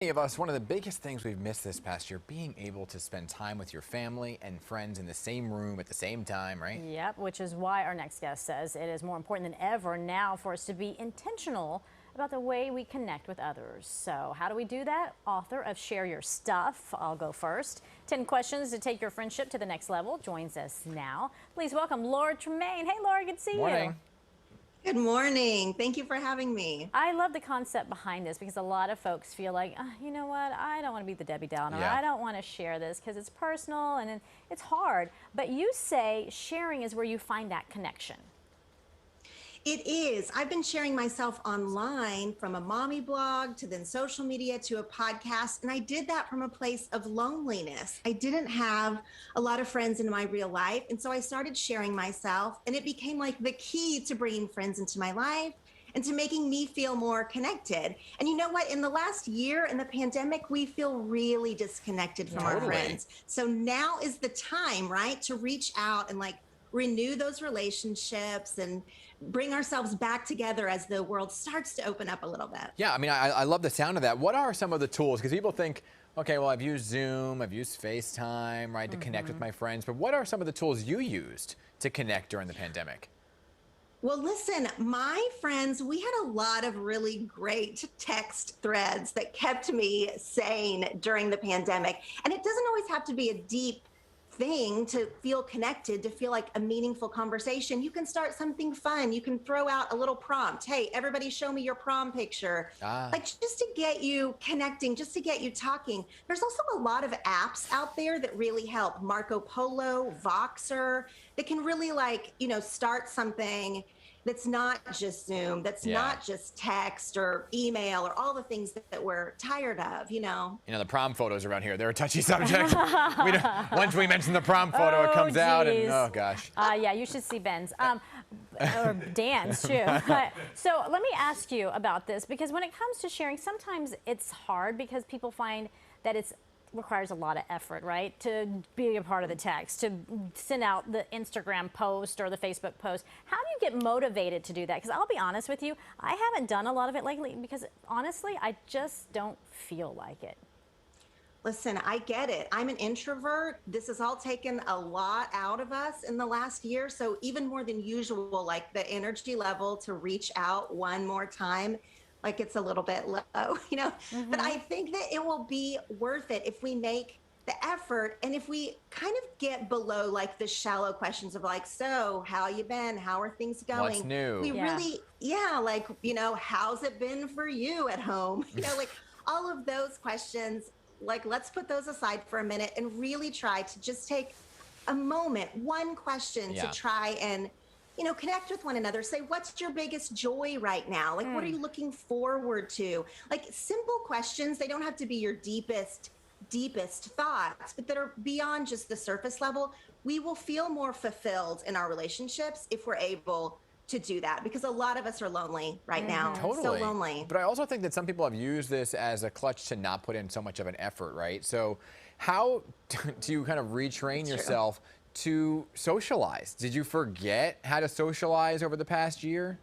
Many of us, one of the biggest things we've missed this past year, being able to spend time with your family and friends in the same room at the same time, right? Yep, which is why our next guest says it is more important than ever now for us to be intentional about the way we connect with others. So how do we do that? Author of Share Your Stuff, I'll go first. 10 questions to take your friendship to the next level joins us now. Please welcome Laura Tremaine. Hey, Laura, good to see Morning. you. Good morning. Thank you for having me. I love the concept behind this because a lot of folks feel like, you know what, I don't want to be the Debbie Downer. Yeah. I don't want to share this because it's personal and it's hard. But you say sharing is where you find that connection. It is. I've been sharing myself online from a mommy blog to then social media to a podcast. And I did that from a place of loneliness. I didn't have a lot of friends in my real life. And so I started sharing myself, and it became like the key to bringing friends into my life and to making me feel more connected. And you know what? In the last year in the pandemic, we feel really disconnected from our friends. So now is the time, right, to reach out and renew those relationships and bring ourselves back together as the world starts to open up a little bit. Yeah, I mean, I love the sound of that. What are some of the tools? Because people think, okay, well, I've used Zoom, I've used FaceTime, right, to connect with my friends. But what are some of the tools you used to connect during the pandemic? Well, listen, my friends, we had a lot of really great text threads that kept me sane during the pandemic. And it doesn't always have to be a deep thing to feel connected, to feel like a meaningful conversation. You can start something fun. You can throw out a little prompt. Hey, everybody show me your prom picture. Like just to get you connecting, just to get you talking. There's also a lot of apps out there that really help. Marco Polo, Voxer, that can really start something that's not just Zoom, that's not just text or email or all the things that we're tired of, You know, the prom photos around here, they're a touchy subject. Once we mention the prom photo, it comes out and, oh gosh. Yeah, you should see Ben's. Or Dan's too. So let me ask you about this, because when it comes to sharing, sometimes it's hard because people find that it requires a lot of effort, right? To be a part of the text, to send out the Instagram post or the Facebook post. How do you get motivated to do that? Because I'll be honest with you, I haven't done a lot of it lately because honestly, I just don't feel like it. Listen, I get it. I'm an introvert. This has all taken a lot out of us in the last year. So even more than usual, like the energy level to reach out one more time, like it's a little bit low, but I think that it will be worth it if we make the effort and if we kind of get below like the shallow questions of like, so how you been? How are things going? What's new? We really, how's it been for you at home? All of those questions, let's put those aside for a minute and really try to just take a moment, one question to try and connect with one another. Say, what's your biggest joy right now? What are you looking forward to? Simple questions. They don't have to be your deepest thoughts, but that are beyond just the surface level. We will feel more fulfilled in our relationships if we're able to do that, because a lot of us are lonely right now. Totally. So lonely. But I also think that some people have used this as a clutch to not put in so much of an effort, right? So how do you kind of retrain yourself to socialize? Did you forget how to socialize over the past year?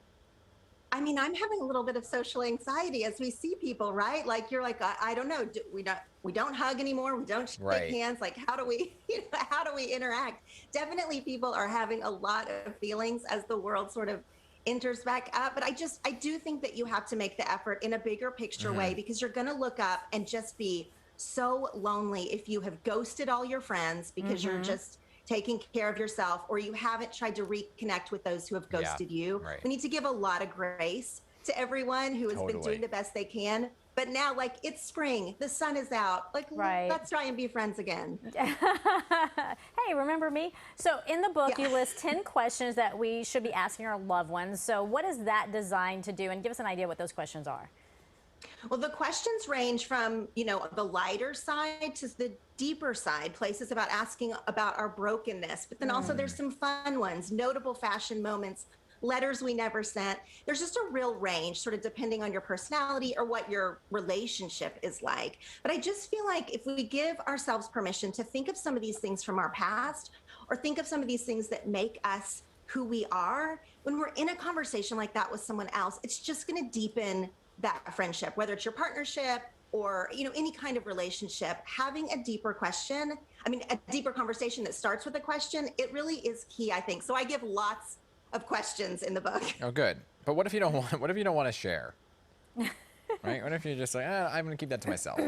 I mean, I'm having a little bit of social anxiety as we see people, right? You're like, I don't know. We don't hug anymore. We don't shake hands. How do we interact? Definitely people are having a lot of feelings as the world sort of enters back up. But I do think that you have to make the effort in a bigger picture way, because you're going to look up and just be so lonely if you have ghosted all your friends because you're just taking care of yourself, or you haven't tried to reconnect with those who have ghosted you. We need to give a lot of grace to everyone who has been doing the best they can. But now, it's spring, the sun is out. Let's try and be friends again. Hey, remember me? So in the book, you list 10 questions that we should be asking our loved ones. So what is that designed to do? And give us an idea what those questions are. Well, the questions range from, the lighter side to the deeper side, places about asking about our brokenness. But then also there's some fun ones, notable fashion moments, letters we never sent. There's just a real range, sort of depending on your personality or what your relationship is like. But I just feel like if we give ourselves permission to think of some of these things from our past, or think of some of these things that make us who we are, when we're in a conversation like that with someone else, it's just going to deepen that friendship, whether it's your partnership or, any kind of relationship, having a deeper a deeper conversation that starts with a question, it really is key, I think. So I give lots of questions in the book. Oh, good. But what if you don't want to share? Right? What if you're just like, I'm going to keep that to myself?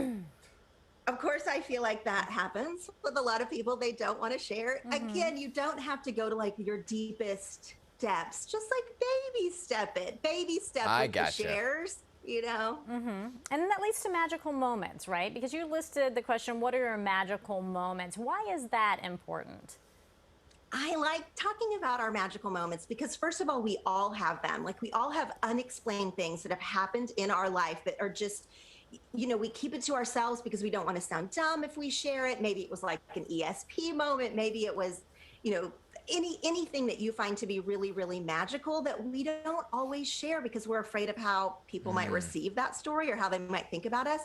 Of course, I feel like that happens with a lot of people. They don't want to share. Again, you don't have to go to like your deepest depths. Just like baby step with the shares, And that leads to magical moments, right? Because you listed the question, what are your magical moments? Why is that important? I like talking about our magical moments because, first of all, we all have them. Like, we all have unexplained things that have happened in our life that are just, we keep it to ourselves because we don't want to sound dumb if we share it. Maybe it was like an ESP moment. Maybe it was, anything that you find to be really, really magical that we don't always share because we're afraid of how people might receive that story or how they might think about us.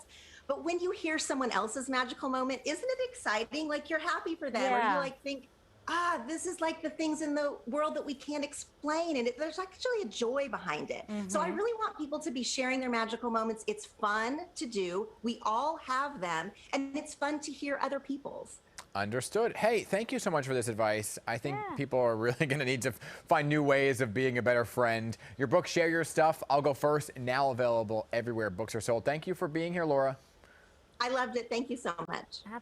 But when you hear someone else's magical moment, isn't it exciting? Like, you're happy for them, or you think, this is like the things in the world that we can't explain. And there's actually a joy behind it. So I really want people to be sharing their magical moments. It's fun to do. We all have them. And it's fun to hear other people's. Understood. Hey, thank you so much for this advice. I think people are really going to need to find new ways of being a better friend. Your book, Share Your Stuff, I'll Go First, now available everywhere books are sold. Thank you for being here, Laura. I loved it. Thank you so much. Absolutely.